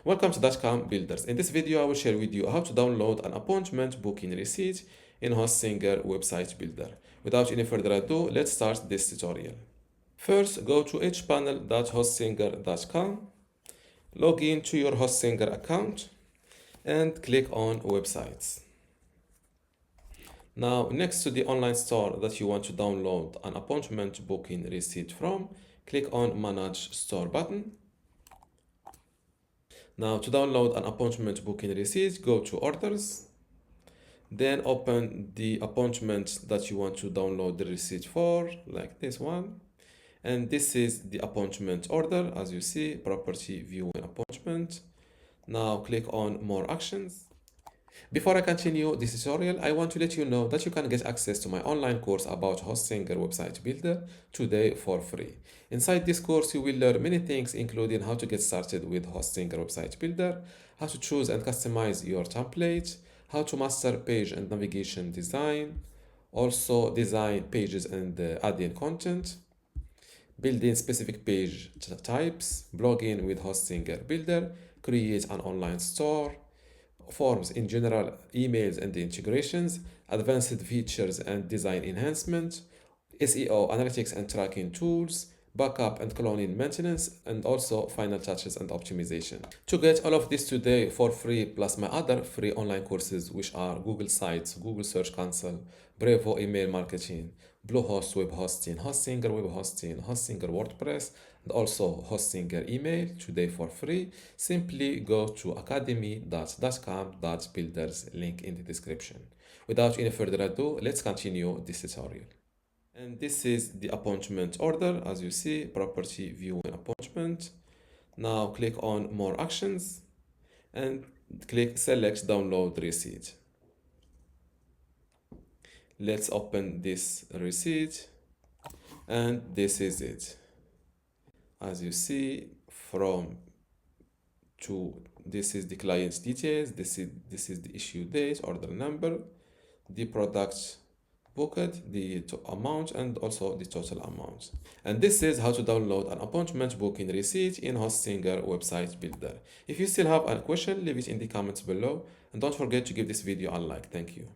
Welcome to dotcom.builders. In this video, I will share with you how to download an appointment booking receipt in Hostinger website builder. Without any further ado, let's start this tutorial. First, go to hpanel.hostinger.com, log in to your Hostinger account, and click on websites. Now, next to the online store that you want to download an appointment booking receipt from, click on Manage Store button. Now, to download an appointment booking receipt, go to Orders, then open the appointment that you want to download the receipt for, like this one. And this is the appointment order, as you see, property view and appointment. Now, click on More Actions. Before I continue this tutorial, I want to let you know that you can get access to my online course about Hostinger website builder today for free. Inside this course, you will learn many things, including how to get started with Hostinger website builder, how to choose and customize your template, how to master page and navigation design, also design pages and add in content, building specific page types, blogging with Hostinger builder, create an online store, forms in general, emails and integrations, advanced features and design enhancement, SEO, analytics and tracking tools, backup and cloning maintenance, and also final touches and optimization. To get all of this today for free, plus my other free online courses, which are Google Sites, Google Search Console, Brevo email marketing, Bluehost web hosting, Hostinger web hosting, Hostinger WordPress, and also Hostinger email today for free, simply go to academy.dotcom.builders, link in the description. Without any further ado, let's continue this tutorial. And this is the appointment order, as you see, property view and appointment. Now click on More Actions and select Download Receipt. Let's open this receipt, and this is it. As you see, this is the client's details, this is the issue date, order number, the product booked, the amount, and also the total amount. And this is how to download an appointment booking receipt in Hostinger website builder. If you still have a question, leave it in the comments below, and don't forget to give this video a like. Thank you.